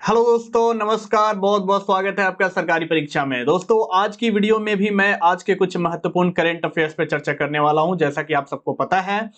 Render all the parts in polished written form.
Hello दोस्तों, नमस्कार। बहुत बहुत स्वागत है आपका सरकारी परीक्षा में। दोस्तों, आज की वीडियो में भी मैं आज के कुछ महत्वपूर्ण करंट अफेयर्स पर चर्चा करने वाला हूं, जैसा कि आप सबको पता है।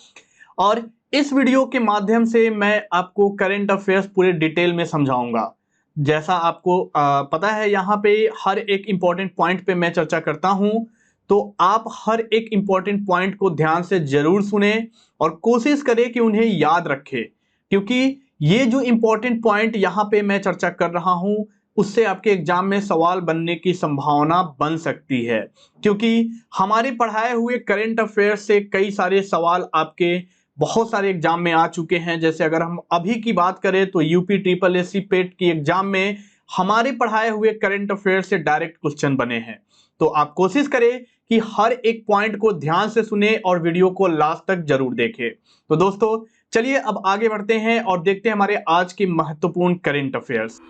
और इस वीडियो के माध्यम से मैं आपको करंट अफेयर्स पूरे डिटेल में समझाऊंगा। जैसा आपको पता है, यहाँ पे हर एक इंपॉर्टेंट पॉइंट पे मैं चर्चा करता हूं, तो आप हर एक इंपॉर्टेंट पॉइंट को ध्यान से जरूर सुने और कोशिश करें कि उन्हें याद रखें, क्योंकि ये जो इंपॉर्टेंट पॉइंट यहाँ पे मैं चर्चा कर रहा हूं, उससे आपके एग्जाम में सवाल बनने की संभावना बन सकती है। क्योंकि हमारे पढ़ाए हुए करंट अफेयर से कई सारे सवाल आपके बहुत सारे एग्जाम में आ चुके हैं। जैसे अगर हम अभी की बात करें तो यूपी ट्रिपल एससी पेट की एग्जाम में हमारे पढ़ाए हुए करंट अफेयर से डायरेक्ट क्वेश्चन बने हैं। तो आप कोशिश करें कि हर एक पॉइंट को ध्यान से सुने और वीडियो को लास्ट तक जरूर देखें। तो दोस्तों, चलिए अब आगे बढ़ते हैं और देखते हैं हमारे आज की महत्वपूर्ण करंट अफेयर्स।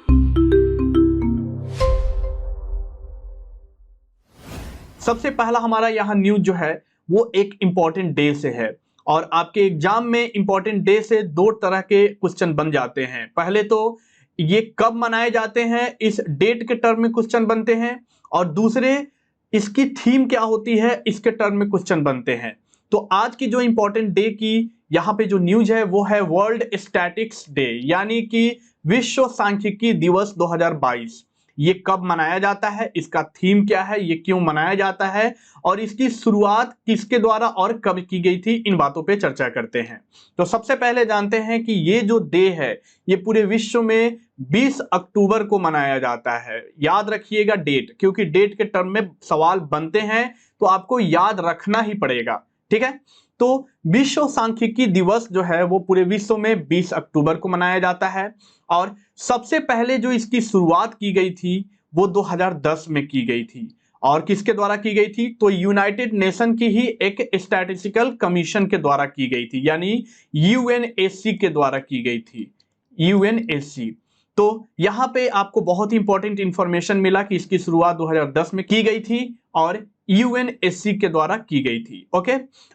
सबसे पहला हमारा यहाँ न्यूज जो है वो एक इंपॉर्टेंट डे से है, और आपके एग्जाम में इंपॉर्टेंट डे से दो तरह के क्वेश्चन बन जाते हैं। पहले तो ये कब मनाए जाते हैं, इस डेट के टर्म में क्वेश्चन बनते हैं, और दूसरे इसकी थीम क्या होती है, इसके टर्म में क्वेश्चन बनते हैं। तो आज की जो इंपॉर्टेंट डे की यहाँ पे जो न्यूज है वो है वर्ल्ड स्टैटिक्स डे, यानी कि विश्व सांख्यिकी दिवस 2022। ये कब मनाया जाता है, इसका थीम क्या है, ये क्यों मनाया जाता है, और इसकी शुरुआत किसके द्वारा और कब की गई थी, इन बातों पे चर्चा करते हैं। तो सबसे पहले जानते हैं कि ये जो डे है ये पूरे विश्व में 20 अक्टूबर को मनाया जाता है। याद रखिएगा डेट, क्योंकि डेट के टर्म में सवाल बनते हैं तो आपको याद रखना ही पड़ेगा। ठीक है, तो विश्व सांख्यिकी दिवस जो है वो पूरे विश्व में 20 अक्टूबर को मनाया जाता है। और सबसे पहले जो इसकी शुरुआत की गई थी वो 2010 में की गई थी। और किसके द्वारा की गई थी, तो यूनाइटेड नेशन की ही एक स्टैटिस्टिकल कमीशन के द्वारा की गई थी, यानी यूएनएससी के द्वारा की गई थी। यूएनएससी। तो यहां पे आपको बहुत ही इंपॉर्टेंट इंफॉर्मेशन मिला कि इसकी शुरुआत 2010 में की गई थी और यूएनएससी के द्वारा की गई थी। ओके,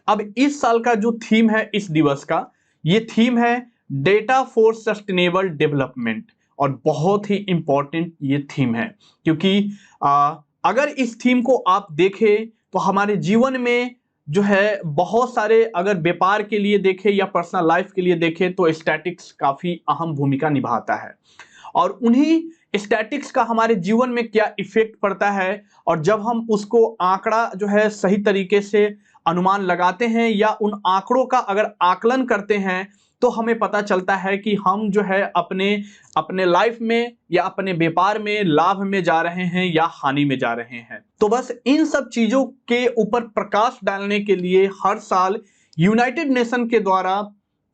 अब इस साल का जो थीम है इस दिवस का, ये थीम है डेटा फॉर सस्टेनेबल डेवलपमेंट। और बहुत ही इंपॉर्टेंट ये थीम है, क्योंकि अगर इस थीम को आप देखें तो हमारे जीवन में जो है बहुत सारे, अगर व्यापार के लिए देखें या पर्सनल लाइफ के लिए देखें, तो स्टैटिक्स काफी अहम भूमिका निभाता है। और उन्हीं स्टैटिक्स का हमारे जीवन में क्या इफेक्ट पड़ता है, और जब हम उसको आंकड़ा जो है सही तरीके से अनुमान लगाते हैं या उन आंकड़ों का अगर आकलन करते हैं, तो हमें पता चलता है कि हम जो है अपने अपने लाइफ में या अपने व्यापार में लाभ में जा रहे हैं या हानि में जा रहे हैं। तो बस इन सब चीजों के ऊपर प्रकाश डालने के लिए हर साल यूनाइटेड नेशन के द्वारा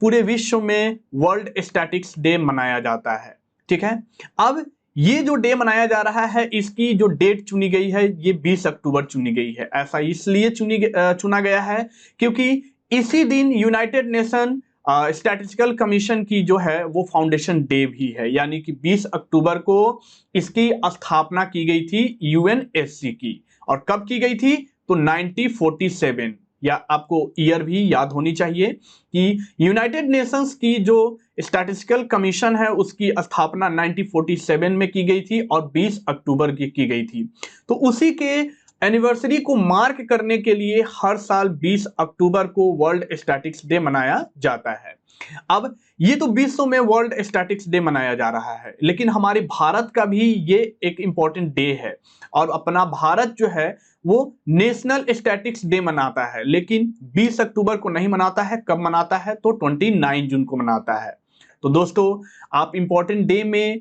पूरे विश्व में वर्ल्ड स्टैटिक्स डे मनाया जाता है। ठीक है, अब ये जो डे मनाया जा रहा है, इसकी जो डेट चुनी गई है ये 20 अक्टूबर चुनी गई है। ऐसा इसलिए चुना गया है क्योंकि इसी दिन यूनाइटेड नेशन स्टैटिस्टिकल कमीशन की जो है वो फाउंडेशन डे भी है, यानी कि 20 अक्टूबर को इसकी स्थापना की गई थी यूएनएससी की। और कब की गई थी, तो 1947, या आपको ईयर भी याद होनी चाहिए कि यूनाइटेड नेशंस की जो स्टैटिस्टिकल कमीशन है उसकी स्थापना 1947 में की गई थी और 20 अक्टूबर की गई थी। तो उसी के एनिवर्सरी को मार्क करने के लिए हर साल 20 अक्टूबर को वर्ल्ड स्टैटिक्स डे मनाया जाता है। अब ये तो विश्व में वर्ल्ड स्टैटिक्स डे मनाया जा रहा है, लेकिन हमारे भारत का भी ये एक इंपॉर्टेंट डे है। और अपना भारत जो है वो नेशनल स्टैटिक्स डे मनाता है, लेकिन 20 अक्टूबर को नहीं मनाता है। कब मनाता है, तो 29 जून को मनाता है। तो दोस्तों, आप इंपॉर्टेंट डे में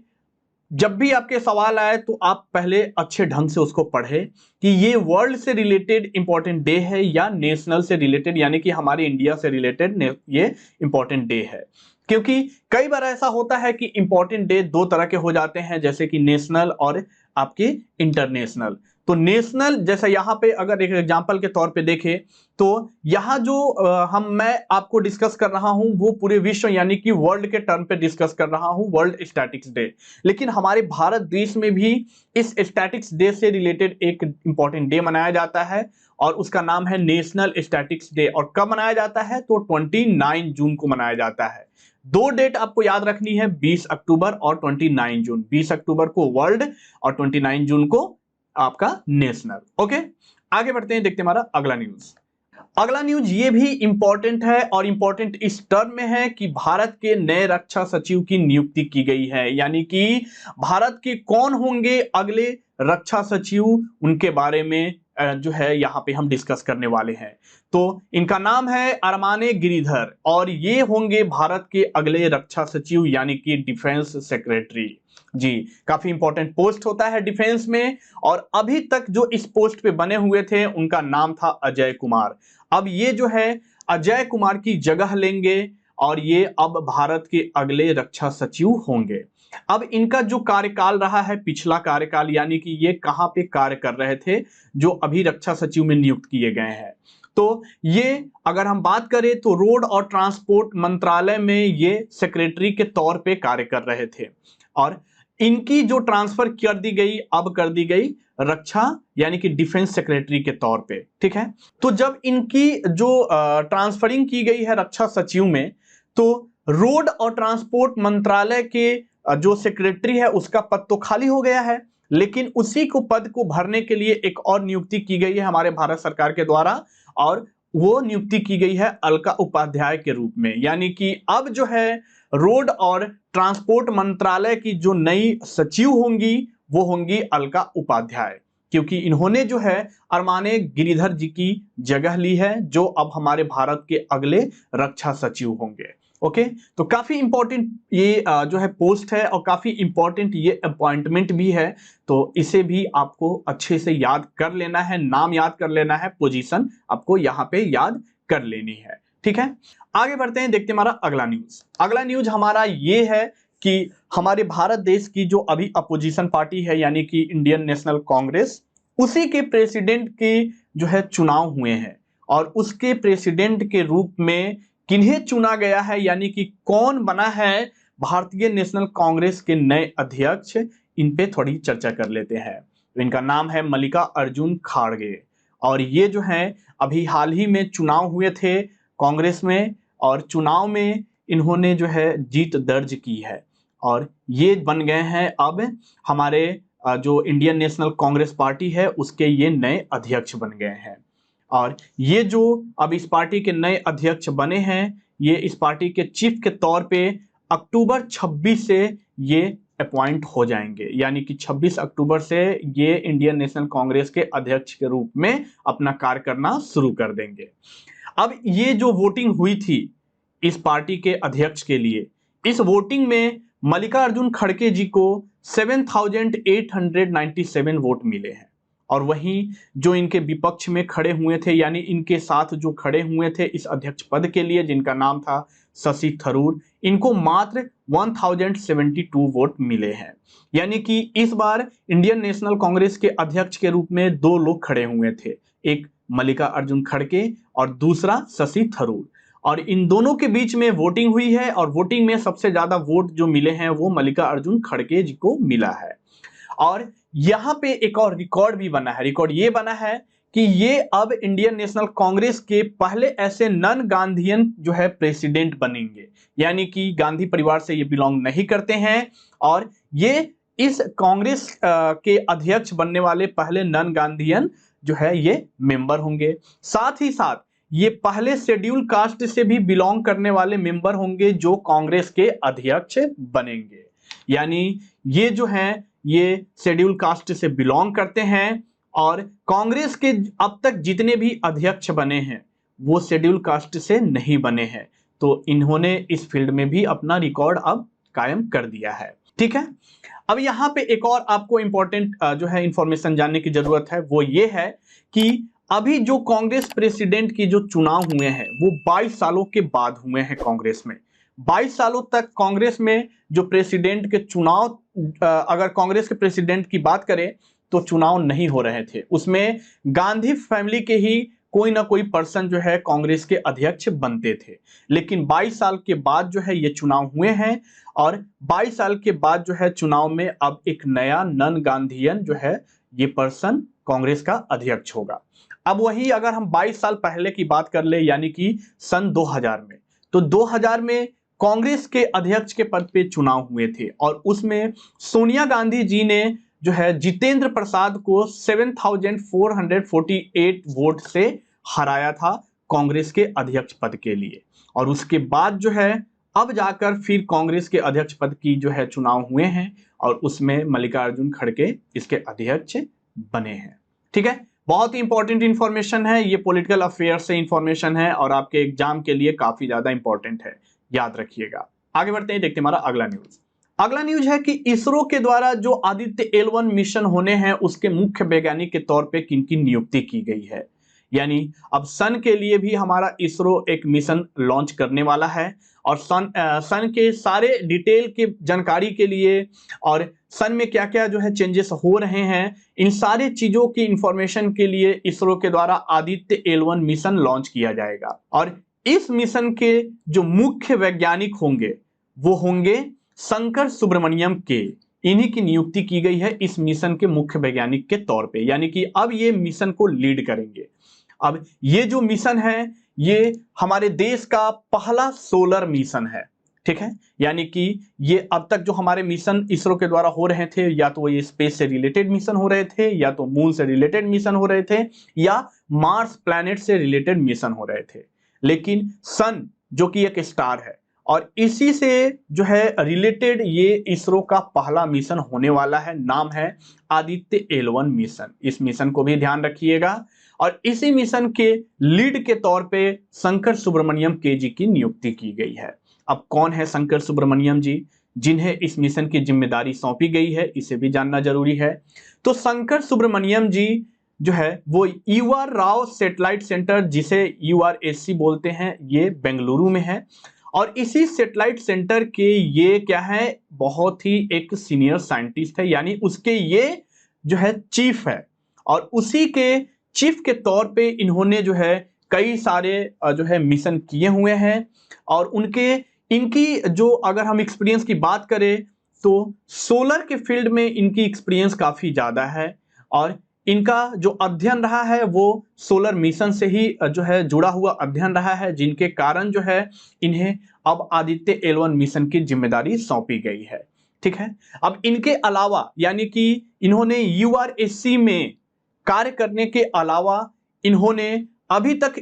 जब भी आपके सवाल आए तो आप पहले अच्छे ढंग से उसको पढ़ें कि ये वर्ल्ड से रिलेटेड इंपॉर्टेंट डे है या नेशनल से रिलेटेड, यानी कि हमारे इंडिया से रिलेटेड ये इंपॉर्टेंट डे है। क्योंकि कई बार ऐसा होता है कि इंपॉर्टेंट डे दो तरह के हो जाते हैं, जैसे कि नेशनल और आपके इंटरनेशनल। तो नेशनल, जैसा यहाँ पे अगर एक एग्जांपल के तौर पे देखें, तो यहाँ जो मैं आपको डिस्कस कर रहा हूं वो पूरे विश्व यानी कि वर्ल्ड के टर्म पे डिस्कस कर रहा हूं, वर्ल्ड स्टैटिक्स डे। लेकिन हमारे भारत देश में भी इस स्टैटिक्स डे से रिलेटेड एक इंपॉर्टेंट डे मनाया जाता है, और उसका नाम है नेशनल स्टैटिक्स डे। और कब मनाया जाता है, तो 29 जून को मनाया जाता है। दो डेट आपको याद रखनी है, 20 अक्टूबर और 29 जून। 20 अक्टूबर को वर्ल्ड और 29 जून को आपका नेशनल। ओके, आगे बढ़ते हैं, देखते हैं हमारा अगला न्यूज। अगला न्यूज ये भी इंपॉर्टेंट है और इंपॉर्टेंट इस टर्म में है कि भारत के नए रक्षा सचिव की नियुक्ति की गई है, यानी कि भारत के कौन होंगे अगले रक्षा सचिव, उनके बारे में जो है यहाँ पे हम डिस्कस करने वाले हैं। तो इनका नाम है अरमाने गिरिधर और ये होंगे भारत के अगले रक्षा सचिव यानी कि डिफेंस सेक्रेटरी। जी, काफी इंपॉर्टेंट पोस्ट होता है डिफेंस में, और अभी तक जो इस पोस्ट पे बने हुए थे उनका नाम था अजय कुमार। अब ये जो है अजय कुमार की जगह लेंगे और ये अब भारत के अगले रक्षा सचिव होंगे। अब इनका जो कार्यकाल रहा है, पिछला कार्यकाल, यानी कि ये कहां पे कार्य कर रहे थे जो अभी रक्षा सचिव में नियुक्त किए गए हैं, तो ये अगर हम बात करें तो रोड और ट्रांसपोर्ट मंत्रालय में ये सेक्रेटरी के तौर पे कार्य कर रहे थे, और इनकी जो ट्रांसफर कर दी गई, अब कर दी गई रक्षा यानी कि डिफेंस सेक्रेटरी के तौर पे। ठीक है, तो जब इनकी जो ट्रांसफरिंग की गई है रक्षा सचिव में, तो रोड और ट्रांसपोर्ट मंत्रालय के जो सेक्रेटरी है उसका पद तो खाली हो गया है, लेकिन उसी को पद को भरने के लिए एक और नियुक्ति की गई है हमारे भारत सरकार के द्वारा, और वो नियुक्ति की गई है अलका उपाध्याय के रूप में। यानी कि अब जो है रोड और ट्रांसपोर्ट मंत्रालय की जो नई सचिव होंगी वो होंगी अलका उपाध्याय, क्योंकि इन्होंने जो है अरमाने गिरिधर जी की जगह ली है जो अब हमारे भारत के अगले रक्षा सचिव होंगे। ओके, तो काफी इंपॉर्टेंट ये जो है पोस्ट है और काफी इंपॉर्टेंट ये अपॉइंटमेंट भी है, तो इसे भी आपको अच्छे से याद कर लेना है, नाम याद कर लेना है, पोजीशन आपको यहां पे याद कर लेनी है। ठीक है, आगे बढ़ते हैं, देखते हैं हमारा अगला न्यूज। अगला न्यूज हमारा ये है कि हमारे भारत देश की जो अभी अपोजिशन पार्टी है यानी कि इंडियन नेशनल कांग्रेस, उसी के प्रेसिडेंट के जो है चुनाव हुए हैं, और उसके प्रेसिडेंट के रूप में किन्हें चुना गया है, यानी कि कौन बना है भारतीय नेशनल कांग्रेस के नए अध्यक्ष, इन पे थोड़ी चर्चा कर लेते हैं। तो इनका नाम है मल्लिकार्जुन खड़गे, और ये जो है अभी हाल ही में चुनाव हुए थे कांग्रेस में, और चुनाव में इन्होंने जो है जीत दर्ज की है, और ये बन गए हैं अब हमारे जो इंडियन नेशनल कांग्रेस पार्टी है उसके ये नए अध्यक्ष बन गए हैं। और ये जो अब इस पार्टी के नए अध्यक्ष बने हैं, ये इस पार्टी के चीफ के तौर पे अक्टूबर 26 से ये अपॉइंट हो जाएंगे, यानी कि 26 अक्टूबर से ये इंडियन नेशनल कांग्रेस के अध्यक्ष के रूप में अपना कार्य करना शुरू कर देंगे। अब ये जो वोटिंग हुई थी इस पार्टी के अध्यक्ष के लिए, इस वोटिंग में मल्लिकार्जुन खड़गे जी को 7,897 वोट मिले हैं, और वहीं जो इनके विपक्ष में खड़े हुए थे यानी इनके साथ जो खड़े हुए थे इस अध्यक्ष पद के लिए, जिनका नाम था शशि थरूर, इनको मात्र 1072 वोट मिले हैं। यानी कि इस बार इंडियन नेशनल कांग्रेस के अध्यक्ष के रूप में दो लोग खड़े हुए थे, एक मल्लिकार्जुन खड़गे और दूसरा शशि थरूर, और इन दोनों के बीच में वोटिंग हुई है, और वोटिंग में सबसे ज्यादा वोट जो मिले हैं वो मल्लिकार्जुन खड़गे जी को मिला है। और यहां पे एक और रिकॉर्ड भी बना है, रिकॉर्ड ये बना है कि ये अब इंडियन नेशनल कांग्रेस के पहले ऐसे नन गांधीयन जो है प्रेसिडेंट बनेंगे, यानी कि गांधी परिवार से ये बिलोंग नहीं करते हैं, और ये इस कांग्रेस के अध्यक्ष बनने वाले पहले नन गांधीयन जो है ये मेंबर होंगे। साथ ही साथ ये पहले शेड्यूल कास्ट से भी बिलोंग करने वाले मेंबर होंगे जो कांग्रेस के अध्यक्ष बनेंगे। यानी ये जो हैं ये शेड्यूल कास्ट से बिलोंग करते हैं, और कांग्रेस के अब तक जितने भी अध्यक्ष बने हैं वो शेड्यूल कास्ट से नहीं बने हैं, तो इन्होंने इस फील्ड में भी अपना रिकॉर्ड अब कायम कर दिया है। ठीक है, अब यहाँ पे एक और आपको इंपॉर्टेंट जो है इंफॉर्मेशन जानने की जरूरत है, वो ये है कि अभी जो कांग्रेस प्रेसिडेंट की जो चुनाव हुए हैं वो 22 सालों के बाद हुए हैं कांग्रेस में। 22 सालों तक कांग्रेस में जो प्रेसिडेंट के चुनाव, अगर कांग्रेस के प्रेसिडेंट की बात करें तो चुनाव नहीं हो रहे थे, उसमें गांधी फैमिली के ही कोई ना कोई पर्सन जो है कांग्रेस के अध्यक्ष बनते थे। लेकिन 22 साल के बाद जो है ये चुनाव हुए हैं, और 22 साल के बाद जो है चुनाव में अब एक नया नन गांधीयन जो है ये पर्सन कांग्रेस का अध्यक्ष होगा। अब वही अगर हम 22 साल पहले की बात कर ले यानी कि सन 2000 में, तो 2000 में कांग्रेस के अध्यक्ष के पद पे चुनाव हुए थे और उसमें सोनिया गांधी जी ने जो है जितेंद्र प्रसाद को 7448 वोट से हराया था कांग्रेस के अध्यक्ष पद के लिए। और उसके बाद जो है अब जाकर फिर कांग्रेस के अध्यक्ष पद की जो है चुनाव हुए हैं और उसमें मल्लिकार्जुन खड़गे इसके अध्यक्ष बने हैं। ठीक है, बहुत ही इंपॉर्टेंट इंफॉर्मेशन है, ये पॉलिटिकल अफेयर से इंफॉर्मेशन है और आपके एग्जाम के लिए काफी ज्यादा इंपॉर्टेंट है, याद रखिएगा। आगे बढ़ते हैं, देखते हैं हमारा अगला न्यूज। अगला न्यूज है कि इसरो के द्वारा जो आदित्य L1 मिशन होने हैं उसके मुख्य वैज्ञानिक के तौर पे किनकी नियुक्ति की गई है। यानी अब सन के लिए भी हमारा इसरो एक मिशन लॉन्च करने वाला है और सन के सारे डिटेल की जानकारी के लिए और सन में क्या क्या जो है चेंजेस हो रहे हैं, इन सारी चीजों की इंफॉर्मेशन के लिए इसरो के द्वारा आदित्य L1 मिशन लॉन्च किया जाएगा। और इस मिशन के जो मुख्य वैज्ञानिक होंगे वो होंगे शंकर सुब्रमण्यम के, इन्हीं की नियुक्ति की गई है इस मिशन के मुख्य वैज्ञानिक के तौर पे। यानी कि अब ये मिशन को लीड करेंगे। अब ये जो मिशन है ये हमारे देश का पहला सोलर मिशन है। ठीक है, यानी कि ये अब तक जो हमारे मिशन इसरो के द्वारा हो रहे थे या तो ये स्पेस से रिलेटेड मिशन हो रहे थे या तो मून से रिलेटेड मिशन हो रहे थे या मार्स प्लैनेट से रिलेटेड मिशन हो रहे थे, लेकिन सन जो कि एक स्टार है और इसी से जो है रिलेटेड ये इसरो का पहला मिशन होने वाला है, नाम है आदित्य L1 मिशन। इस मिशन को भी ध्यान रखिएगा और इसी मिशन के लीड के तौर पे शंकर सुब्रमण्यम के जी की नियुक्ति की गई है। अब कौन है शंकर सुब्रमण्यम जी जिन्हें इस मिशन की जिम्मेदारी सौंपी गई है, इसे भी जानना जरूरी है। तो शंकर सुब्रमण्यम जी जो है वो UR राव सैटेलाइट सेंटर, जिसे URSC बोलते हैं, ये बेंगलुरु में है और इसी सैटेलाइट सेंटर के ये क्या है, बहुत ही एक सीनियर साइंटिस्ट है, यानी उसके ये जो है चीफ है और उसी के चीफ के तौर पे इन्होंने जो है कई सारे जो है मिशन किए हुए हैं और इनकी जो अगर हम एक्सपीरियंस की बात करें तो सोलर के फील्ड में इनकी एक्सपीरियंस काफी ज्यादा है और इनका जो अध्ययन रहा है वो सोलर मिशन से ही जो है जुड़ा हुआ अध्ययन रहा है, जिनके कारण जो है इन्हें अब आदित्य L1 मिशन की जिम्मेदारी सौंपी गई है। ठीक है, अब इनके अलावा यानी कि इन्होंने URSC में कार्य करने के अलावा इन्होंने अभी तक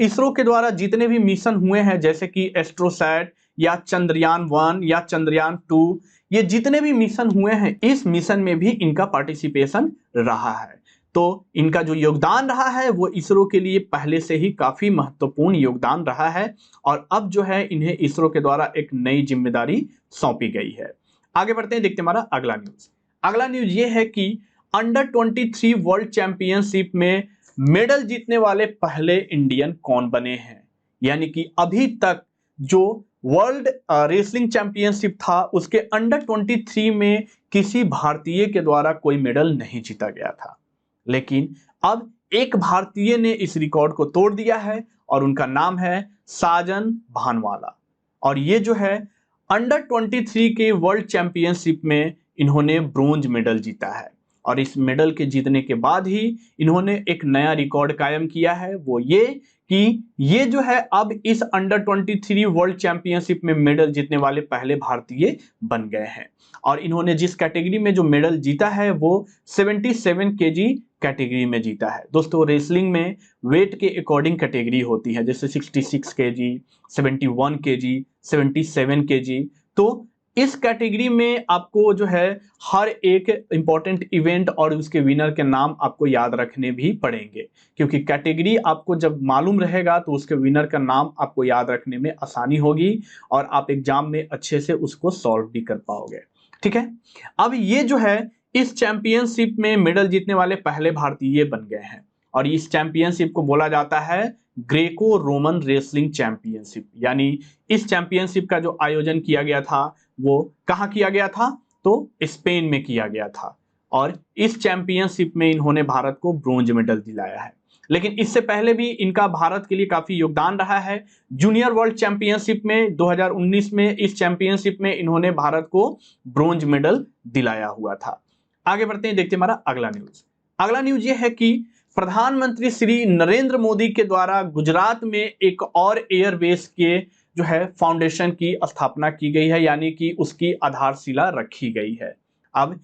इसरो के द्वारा जितने भी मिशन हुए हैं जैसे कि एस्ट्रोसैट या चंद्रयान 1 या चंद्रयान 2, ये जितने भी मिशन हुए हैं इस मिशन में भी इनका पार्टिसिपेशन रहा है। तो इनका जो योगदान रहा है वो इसरो के लिए पहले से ही काफी महत्वपूर्ण योगदान रहा है और अब जो है इन्हें इसरो के द्वारा एक नई जिम्मेदारी सौंपी गई है। आगे बढ़ते हैं, देखते हैं हमारा अगला न्यूज। अगला न्यूज ये है कि अंडर 23 वर्ल्ड चैंपियनशिप में मेडल जीतने वाले पहले इंडियन कौन बने हैं। यानी कि अभी तक जो वर्ल्ड रेसलिंग चैंपियनशिप था उसके अंडर 23 में किसी भारतीय के द्वारा कोई मेडल नहीं जीता गया था, लेकिन अब एक भारतीय ने इस रिकॉर्ड को तोड़ दिया है और उनका नाम है साजन भानवाला। और ये जो है अंडर 23 के वर्ल्ड चैंपियनशिप में इन्होंने ब्रोंज मेडल जीता है और इस मेडल के जीतने के बाद ही इन्होंने एक नया रिकॉर्ड कायम किया है, वो ये कि ये जो है अब इस अंडर 23 वर्ल्ड चैंपियनशिप में मेडल जीतने वाले पहले भारतीय बन गए हैं। और इन्होंने जिस कैटेगरी में जो मेडल जीता है वो 77 kg कैटेगरी में जीता है। दोस्तों रेसलिंग में वेट के अकॉर्डिंग कैटेगरी होती है, जैसे 66 kg, 71 kg, 77 kg। तो इस कैटेगरी में आपको जो है हर एक इंपॉर्टेंट इवेंट और उसके विनर के नाम आपको याद रखने भी पड़ेंगे, क्योंकि कैटेगरी आपको जब मालूम रहेगा तो उसके विनर का नाम आपको याद रखने में आसानी होगी और आप एग्जाम में अच्छे से उसको सॉल्व भी कर पाओगे। ठीक है, अब ये जो है इस चैंपियनशिप में मेडल जीतने वाले पहले भारतीय बन गए हैं और इस चैंपियनशिप को बोला जाता है ग्रेको रोमन रेसलिंग चैंपियनशिप। यानी इस चैंपियनशिप का जो आयोजन किया गया था वो कहाँ किया गया था, तो स्पेन में किया गया था और इस चैंपियनशिप में इन्होंने भारत को ब्रोंज मेडल दिलाया है। लेकिन इससे पहले भी इनका भारत के लिए काफी योगदान रहा है। जूनियर वर्ल्ड चैंपियनशिप में 2019 में इस चैंपियनशिप में इन्होंने भारत को ब्रोंज मेडल दिलाया हुआ था। आगे बढ़ते हैं, देखते हैं हमारा अगला न्यूज। अगला न्यूज ये है कि प्रधानमंत्री श्री नरेंद्र मोदी के द्वारा गुजरात में एक और एयरबेस के जो है फाउंडेशन की स्थापना की गई है, यानी कि उसकी आधारशिला रखी गई है। अब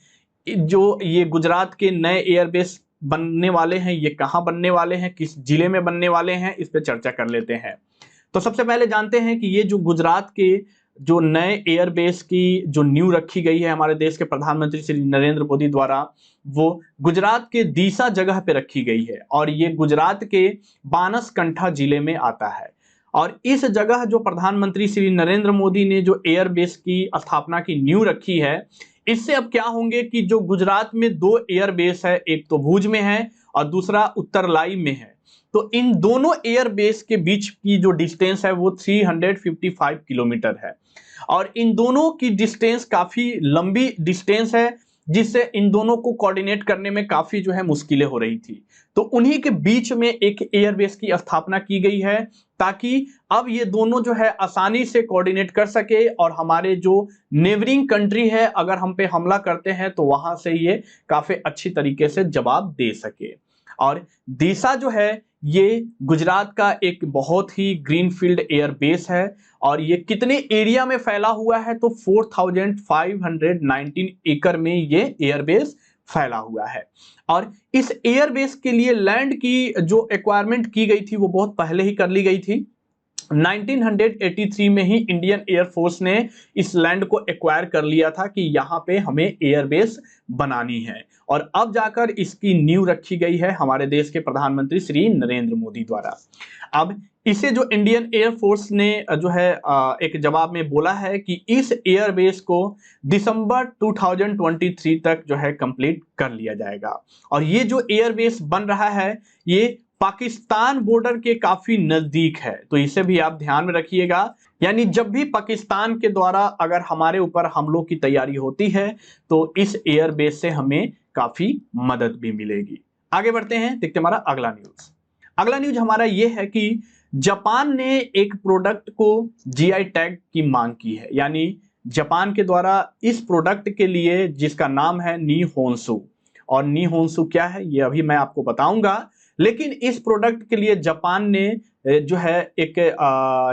जो ये गुजरात के नए एयरबेस बनने वाले हैं, ये कहाँ बनने वाले हैं, किस जिले में बनने वाले हैं, इस पे चर्चा कर लेते हैं। तो सबसे पहले जानते हैं कि ये जो गुजरात के जो नए एयरबेस की जो नींव रखी गई है हमारे देश के प्रधानमंत्री श्री नरेंद्र मोदी द्वारा, वो गुजरात के दीसा जगह पे रखी गई है और ये गुजरात के बानसकंठा जिले में आता है। और इस जगह जो प्रधानमंत्री श्री नरेंद्र मोदी ने जो एयरबेस की स्थापना की नींव रखी है, इससे अब क्या होंगे कि जो गुजरात में दो एयरबेस है, एक तो भुज में है और दूसरा उत्तरलाई में है, तो इन दोनों एयरबेस के बीच की जो डिस्टेंस है वो 355 किलोमीटर है और इन दोनों की डिस्टेंस काफी लंबी डिस्टेंस है, जिससे इन दोनों को कोऑर्डिनेट करने में काफी जो है मुश्किलें हो रही थी। तो उन्हीं के बीच में एक एयरबेस की स्थापना की गई है ताकि अब ये दोनों जो है आसानी से कोऑर्डिनेट कर सके और हमारे जो नेबरिंग कंट्री है अगर हम पे हमला करते हैं तो वहां से ये काफी अच्छी तरीके से जवाब दे सके। और दीसा जो है ये गुजरात का एक बहुत ही ग्रीनफील्ड एयरबेस है और ये कितने एरिया में फैला हुआ है, तो 4519 एकड़ में ये एयरबेस फैला हुआ है। और इस एयरबेस के लिए लैंड की जो एक्वायरमेंट की गई थी वो बहुत पहले ही कर ली गई थी। 1983 में ही इंडियन एयरफोर्स ने इस लैंड को एक्वायर कर लिया था कि यहां पे हमें एयरबेस बनानी है और अब जाकर इसकी नींव रखी गई है हमारे देश के प्रधानमंत्री श्री नरेंद्र मोदी द्वारा। अब इसे जो इंडियन एयरफोर्स ने जो है एक जवाब में बोला है कि इस एयरबेस को दिसंबर 2023 तक जो है कंप्लीट कर लिया जाएगा और ये जो एयरबेस बन रहा है ये पाकिस्तान बॉर्डर के काफी नजदीक है, तो इसे भी आप ध्यान में रखिएगा। यानी जब भी पाकिस्तान के द्वारा अगर हमारे ऊपर हमलों की तैयारी होती है तो इस एयरबेस से हमें काफी मदद भी मिलेगी। आगे बढ़ते हैं, देखते हमारा अगला न्यूज। अगला न्यूज हमारा यह है कि जापान ने एक प्रोडक्ट को जीआई टैग की मांग की है, यानी जापान के द्वारा इस प्रोडक्ट के लिए जिसका नाम है निहोन्सु, और निहोन्सु क्या है ये अभी मैं आपको बताऊंगा, लेकिन इस प्रोडक्ट के लिए जापान ने जो है एक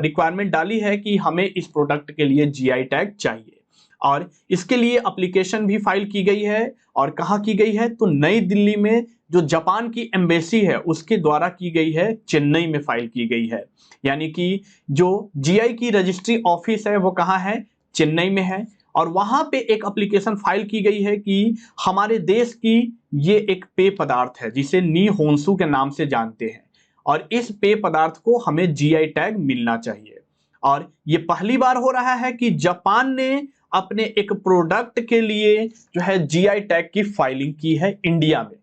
रिक्वायरमेंट डाली है कि हमें इस प्रोडक्ट के लिए जीआई टैग चाहिए और इसके लिए एप्लीकेशन भी फाइल की गई है। और कहाँ की गई है, तो नई दिल्ली में जो जापान की एम्बेसी है उसके द्वारा की गई है, चेन्नई में फाइल की गई है। यानी कि जो जीआई की रजिस्ट्री ऑफिस है वो कहाँ है, चेन्नई में है और वहां पे एक एप्लीकेशन फाइल की गई है कि हमारे देश की ये एक पेय पदार्थ है जिसे निहोन्सु के नाम से जानते हैं और इस पेय पदार्थ को हमें जीआई टैग मिलना चाहिए। और ये पहली बार हो रहा है कि जापान ने अपने एक प्रोडक्ट के लिए जो है जीआई टैग की फाइलिंग की है इंडिया में।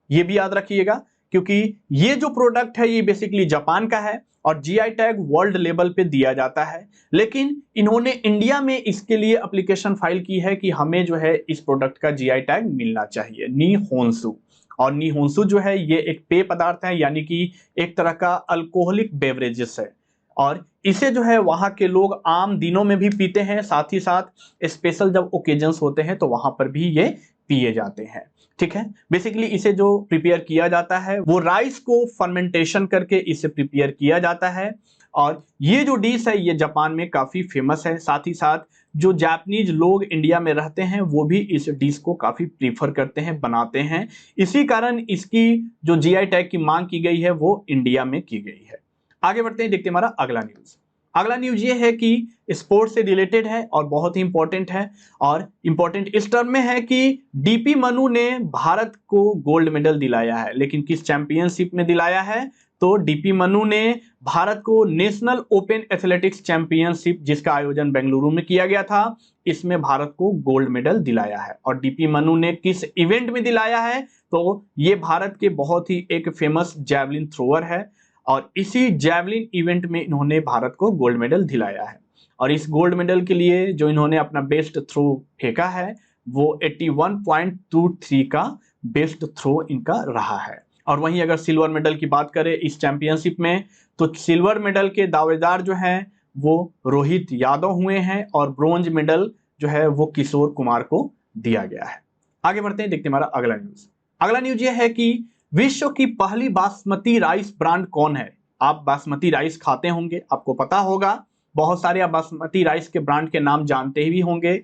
ये भी याद रखिएगा क्योंकि ये जो प्रोडक्ट है ये बेसिकली जापान का है और जीआई टैग वर्ल्ड लेवल पे दिया जाता है, लेकिन इन्होंने इंडिया में इसके लिए एप्लीकेशन फाइल की है कि हमें जो है इस प्रोडक्ट का जीआई टैग मिलना चाहिए, निहोन्सु। और निहोन्सु जो है ये एक पेय पदार्थ है, यानी कि एक तरह का अल्कोहलिक बेवरेजेस है और इसे जो है वहां के लोग आम दिनों में भी पीते हैं, साथ ही साथ स्पेशल जब ओकेजन्स होते हैं तो वहां पर भी ये पिए जाते हैं। ठीक है, बेसिकली इसे जो प्रिपेयर किया जाता है वो राइस को फर्मेंटेशन करके इसे प्रिपेयर किया जाता है और ये जो डिश है ये जापान में काफी फेमस है। साथ ही साथ जो जापानीज लोग इंडिया में रहते हैं वो भी इस डिश को काफी प्रीफर करते हैं, बनाते हैं। इसी कारण इसकी जो जीआई टैग की मांग की गई है वो इंडिया में की गई है। आगे बढ़ते हैं, देखते हैं हमारा अगला न्यूज। अगला न्यूज ये है कि स्पोर्ट्स से रिलेटेड है और बहुत ही इंपॉर्टेंट है और इंपॉर्टेंट इस टर्म में है कि डीपी मनु ने भारत को गोल्ड मेडल दिलाया है, लेकिन किस चैंपियनशिप में दिलाया है, तो डीपी मनु ने भारत को नेशनल ओपन एथलेटिक्स चैंपियनशिप जिसका आयोजन बेंगलुरु में किया गया था, इसमें भारत को गोल्ड मेडल दिलाया है। और डीपी मनु ने किस इवेंट में दिलाया है, तो ये भारत के बहुत ही एक फेमस जैवलिन थ्रोअर है और इसी जैवलिन इवेंट में इन्होंने भारत को गोल्ड मेडल दिलाया है। और इस गोल्ड मेडल के लिए जो इन्होंने अपना बेस्ट थ्रो फेंका है वो 81.23 का बेस्ट थ्रो इनका रहा है। और वहीं अगर सिल्वर मेडल की बात करें इस चैंपियनशिप में, तो सिल्वर मेडल के दावेदार जो हैं वो रोहित यादव हुए हैं और ब्रोंज मेडल जो है वो किशोर कुमार को दिया गया है। आगे बढ़ते हैं, देखते हैं हमारा अगला न्यूज। अगला न्यूज ये है कि विश्व की पहली बासमती राइस ब्रांड कौन है। आप बासमती राइस खाते होंगे, आपको पता होगा बहुत सारे आप बासमती राइस के ब्रांड के नाम जानते ही होंगे।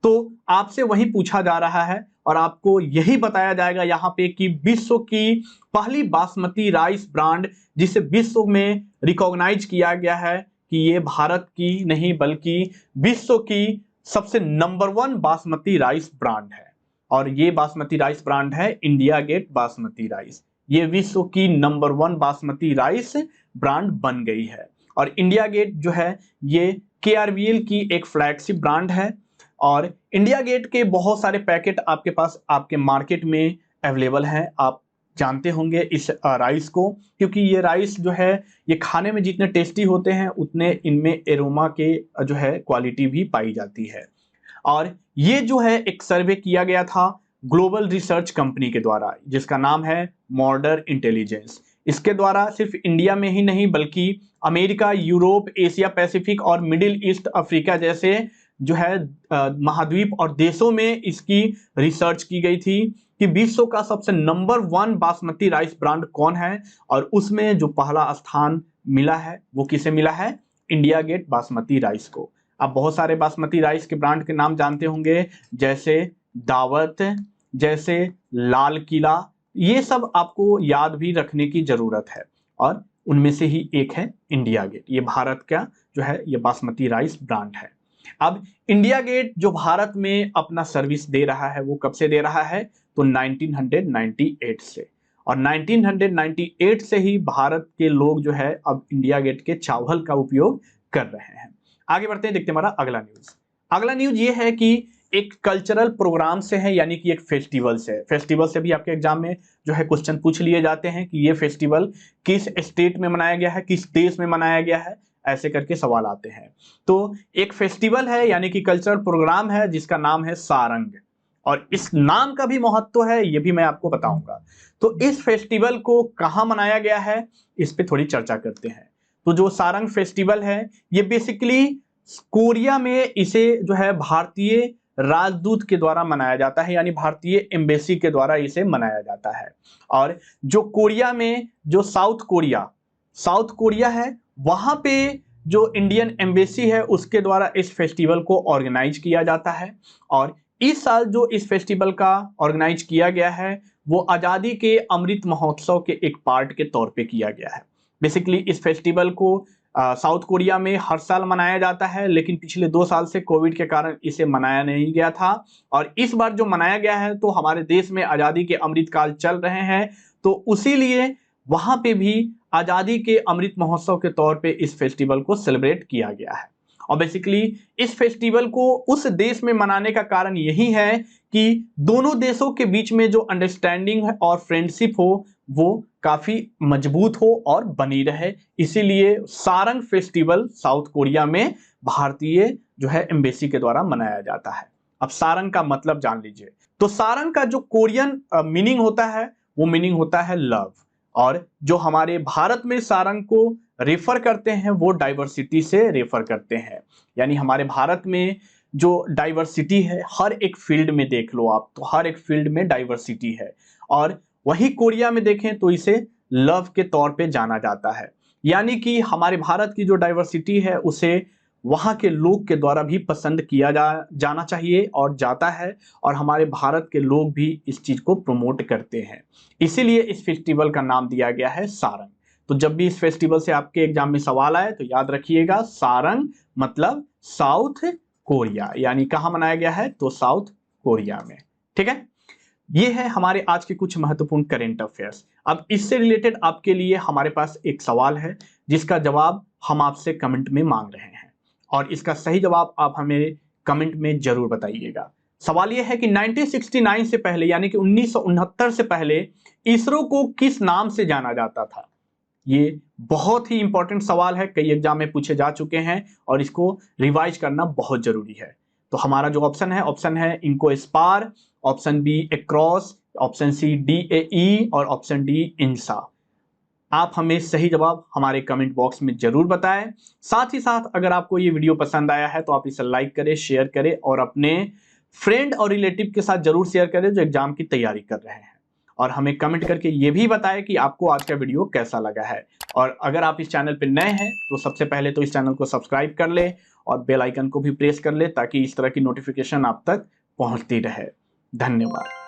तो आपसे वही पूछा जा रहा है और आपको यही बताया जाएगा यहाँ पे कि विश्व की पहली बासमती राइस ब्रांड जिसे विश्व में रिकॉग्नाइज किया गया है कि ये भारत की नहीं बल्कि विश्व की सबसे नंबर 1 बासमती राइस ब्रांड है। और ये बासमती राइस ब्रांड है इंडिया गेट बासमती राइस। ये विश्व की नंबर 1 बासमती राइस ब्रांड बन गई है। और इंडिया गेट जो है ये केआरबीएल की एक फ्लैगशिप ब्रांड है। और इंडिया गेट के बहुत सारे पैकेट आपके पास आपके मार्केट में अवेलेबल हैं। आप जानते होंगे इस राइस को, क्योंकि ये राइस जो है ये खाने में जितने टेस्टी होते हैं उतने इनमें एरोमा के जो है क्वालिटी भी पाई जाती है। और ये जो है एक सर्वे किया गया था ग्लोबल रिसर्च कंपनी के द्वारा जिसका नाम है मॉडर्न इंटेलिजेंस। इसके द्वारा सिर्फ इंडिया में ही नहीं बल्कि अमेरिका, यूरोप, एशिया पैसिफिक और मिडिल ईस्ट अफ्रीका जैसे जो है महाद्वीप और देशों में इसकी रिसर्च की गई थी कि विश्व का सबसे नंबर 1 बासमती राइस ब्रांड कौन है। और उसमें जो पहला स्थान मिला है वो किसे मिला है? इंडिया गेट बासमती राइस को। आप बहुत सारे बासमती राइस के ब्रांड के नाम जानते होंगे जैसे दावत, जैसे लाल किला, ये सब आपको याद भी रखने की जरूरत है। और उनमें से ही एक है इंडिया गेट। ये भारत का जो है ये बासमती राइस ब्रांड है। अब इंडिया गेट जो भारत में अपना सर्विस दे रहा है वो कब से दे रहा है? तो 1998 से। और 1998 से ही भारत के लोग जो है अब इंडिया गेट के चावल का उपयोग कर रहे हैं। आगे बढ़ते हैं, देखते हैं हमारा अगला न्यूज। अगला न्यूज ये है कि एक कल्चरल प्रोग्राम से है, यानी कि एक फेस्टिवल से। फेस्टिवल से भी आपके एग्जाम में जो है क्वेश्चन पूछ लिए जाते हैं कि ये फेस्टिवल किस स्टेट में मनाया गया है, किस देश में मनाया गया है, ऐसे करके सवाल आते हैं। तो एक फेस्टिवल है यानी कि कल्चरल प्रोग्राम है जिसका नाम है सारंग। और इस नाम का भी महत्व है, ये भी मैं आपको बताऊंगा। तो इस फेस्टिवल को कहाँ मनाया गया है इस पे थोड़ी चर्चा करते हैं। तो जो सारंग फेस्टिवल है ये बेसिकली कोरिया में इसे जो है भारतीय राजदूत के द्वारा मनाया जाता है, यानी भारतीय एम्बेसी के द्वारा इसे मनाया जाता है। और जो कोरिया में जो साउथ कोरिया है वहां पे जो इंडियन एम्बेसी है उसके द्वारा इस फेस्टिवल को ऑर्गेनाइज किया जाता है। और इस साल जो इस फेस्टिवल का ऑर्गेनाइज किया गया है वो आजादी के अमृत महोत्सव के एक पार्ट के तौर पे किया गया है। बेसिकली इस फेस्टिवल को साउथ कोरिया में हर साल मनाया जाता है, लेकिन पिछले 2 साल से कोविड के कारण इसे मनाया नहीं गया था। और इस बार जो मनाया गया है तो हमारे देश में आजादी के अमृत काल चल रहे हैं, तो उसी लिए वहां पे भी आजादी के अमृत महोत्सव के तौर पे इस फेस्टिवल को सेलिब्रेट किया गया है। और बेसिकली इस फेस्टिवल को उस देश में मनाने का कारण यही है कि दोनों देशों के बीच में जो अंडरस्टैंडिंग और फ्रेंडशिप हो वो काफी मजबूत हो और बनी रहे। इसीलिए सारंग फेस्टिवल साउथ कोरिया में भारतीय जो है एम्बेसी के द्वारा मनाया जाता है। अब सारंग का मतलब जान लीजिए। तो सारंग का जो कोरियन मीनिंग होता है वो मीनिंग होता है लव। और जो हमारे भारत में सारंग को रेफर करते हैं वो डाइवर्सिटी से रेफर करते हैं। यानी हमारे भारत में जो डाइवर्सिटी है हर एक फील्ड में देख लो आप, तो हर एक फील्ड में डाइवर्सिटी है। और वही कोरिया में देखें तो इसे लव के तौर पे जाना जाता है। यानी कि हमारे भारत की जो डाइवर्सिटी है उसे वहां के लोग के द्वारा भी पसंद किया जाना चाहिए और जाता है। और हमारे भारत के लोग भी इस चीज को प्रमोट करते हैं। इसीलिए इस फेस्टिवल का नाम दिया गया है सारंग। तो जब भी इस फेस्टिवल से आपके एग्जाम में सवाल आए तो याद रखिएगा सारंग मतलब साउथ कोरिया, यानी कहाँ मनाया गया है? तो साउथ कोरिया में। ठीक है, ये है हमारे आज के कुछ महत्वपूर्ण करेंट अफेयर्स। अब इससे रिलेटेड आपके लिए हमारे पास एक सवाल है जिसका जवाब हम आपसे कमेंट में मांग रहे हैं और इसका सही जवाब आप हमें कमेंट में जरूर बताइएगा। सवाल यह है कि 1969 से पहले यानी कि 1969 से पहले इसरो को किस नाम से जाना जाता था? ये बहुत ही इंपॉर्टेंट सवाल है, कई एग्जाम में पूछे जा चुके हैं और इसको रिवाइज करना बहुत जरूरी है। तो हमारा जो ऑप्शन है INCOSPAR, option B ACROSS, option C DAE और ऑप्शन डी इंसा। आप हमें सही जवाब हमारे कमेंट बॉक्स में जरूर बताएं। साथ ही साथ अगर आपको ये वीडियो पसंद आया है तो आप इसे लाइक करें, शेयर करें और अपने फ्रेंड और रिलेटिव के साथ जरूर शेयर करें जो एग्जाम की तैयारी कर रहे हैं। और हमें कमेंट करके ये भी बताएं कि आपको आज का वीडियो कैसा लगा है। और अगर आप इस चैनल पर नए हैं तो सबसे पहले तो इस चैनल को सब्सक्राइब कर ले और बेल आइकन को भी प्रेस कर ले ताकि इस तरह की नोटिफिकेशन आप तक पहुंचती रहे। धन्यवाद।